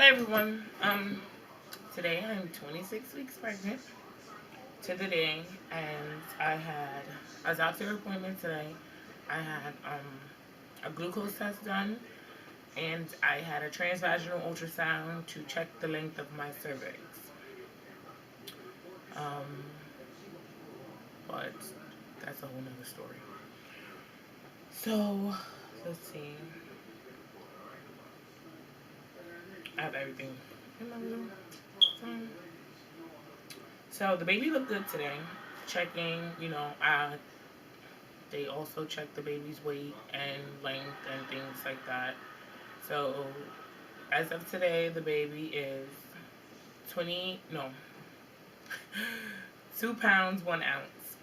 Hi everyone. Today I'm 26 weeks pregnant to the day, and I had a doctor appointment today. I had a glucose test done, and I had a transvaginal ultrasound to check the length of my cervix. Um, but that's a whole nother story. So let's see. I have everything in my room. So the baby looked good today. Checking, they also check the baby's weight and length and things like that. So as of today, the baby is 20, no, 2 pounds, 1 ounce.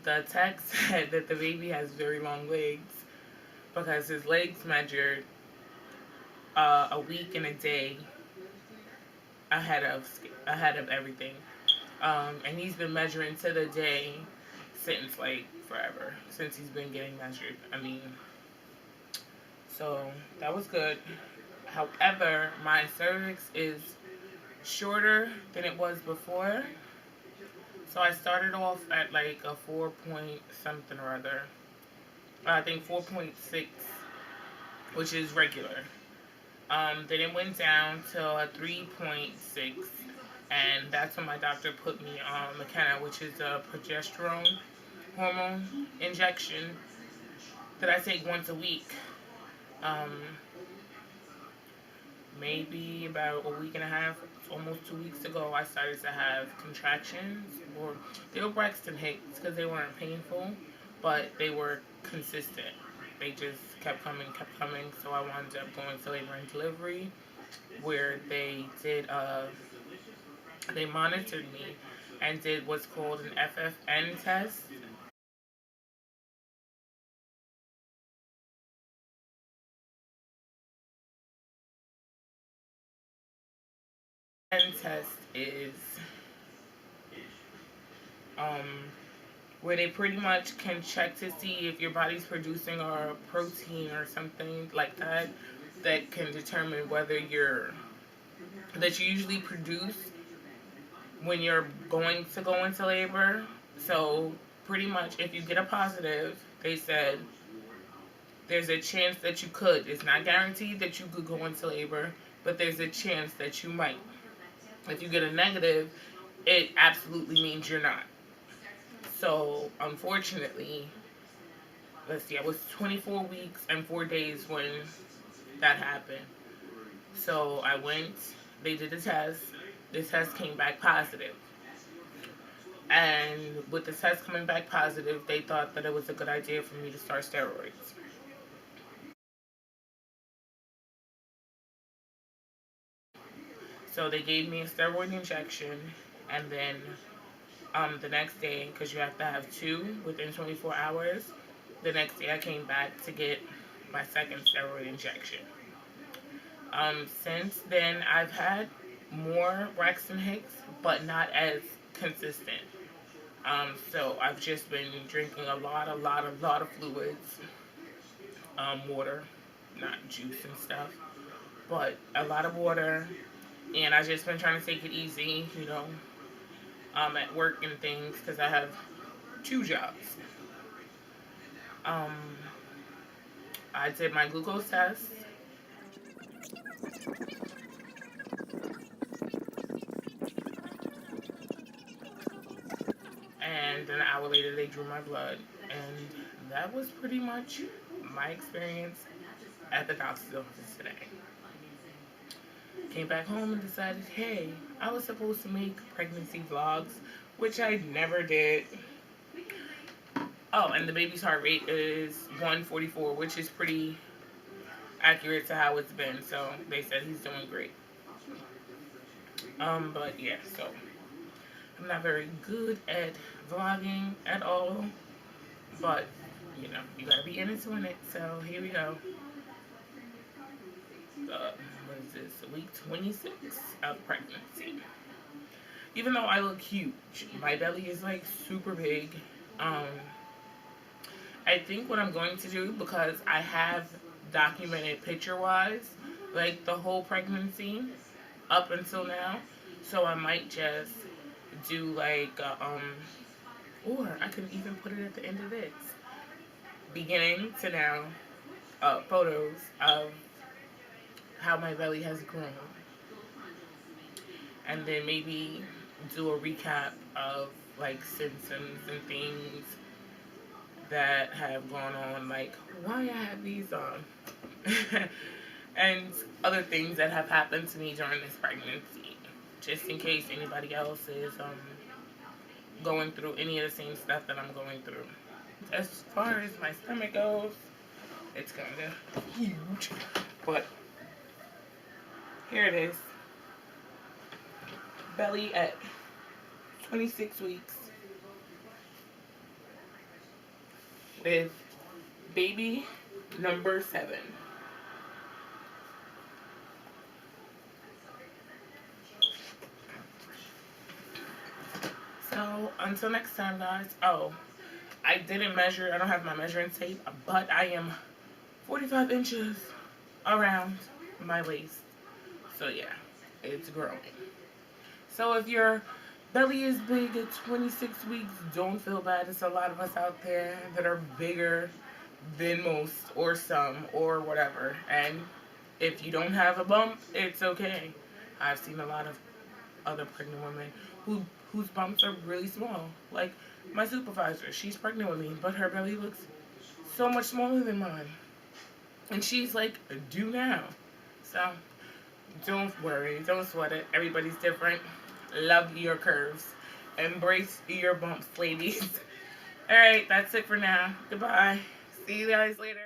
The text said that the baby has very long legs because his legs measured a week and a day ahead of everything. And he's been measuring to the day since like forever, since he's been getting measured. So that was good. However, my cervix is shorter than it was before. So I started off at like a 4 point something or other. I think 4.6, which is regular. Then it went down to a 3.6, and that's when my doctor put me on McKenna, which is a progesterone hormone injection that I take once a week. Um, Maybe about a week and a half, almost 2 weeks ago, I started to have contractions, or they were Braxton Hicks because they weren't painful, but they were consistent. They just kept coming. So I wound up going to labor and delivery, where they monitored me and did what's called an FFN test. N test is um, where they pretty much can check to see if your body's producing a protein or something like that that can determine whether that you usually produce when you're going to go into labor. So pretty much if you get a positive, they said there's a chance that you could. It's not guaranteed that you could go into labor, but there's a chance that you might. If you get a negative, it absolutely means you're not. So unfortunately, let's see, I was 24 weeks and 4 days when that happened. So I went, they did the test. The test came back positive. And with the test coming back positive, they thought that it was a good idea for me to start steroids. So they gave me a steroid injection, and then the next day, because you have to have two within 24 hours, the next day I came back to get my second steroid injection. Since then, I've had more Braxton Hicks, but not as consistent. So I've just been drinking a lot of fluids, water, not juice and stuff, but a lot of water. And I've just been trying to take it easy, at work and things, because I have two jobs. Um, I did my glucose test, and an hour later they drew my blood, and that was pretty much my experience at the doctor's office today. Came back home and decided, hey, I was supposed to make pregnancy vlogs, which I never did. Oh, and the baby's heart rate is 144, which is pretty accurate to how it's been. So they said he's doing great. But yeah, so I'm not very good at vlogging at all, but you gotta be in it to win it. So here we go. What is this? Week 26 of pregnancy. Even though I look huge, my belly is like super big. Um, I think what I'm going to do, because I have documented picture wise like the whole pregnancy up until now. So I might just do like or I could even put it at the end of this, beginning to now, photos of how my belly has grown, and then maybe do a recap of like symptoms and things that have gone on, like why I have these on, and other things that have happened to me during this pregnancy, just in case anybody else is going through any of the same stuff that I'm going through. As far as my stomach goes, it's kind of huge, but here it is. Belly at 26 weeks with baby number 7. So until next time, guys. Oh, I didn't measure. I don't have my measuring tape, but I am 45 inches around my waist. So yeah, it's growing. So if your belly is big at 26 weeks, don't feel bad. There's a lot of us out there that are bigger than most or some or whatever. And if you don't have a bump, it's okay. I've seen a lot of other pregnant women whose bumps are really small. Like my supervisor, she's pregnant with me, but her belly looks so much smaller than mine. And she's like, do now. So don't worry, don't sweat it. Everybody's different. Love your curves. Embrace your bumps, ladies. All right, that's it for now. Goodbye. See you guys later.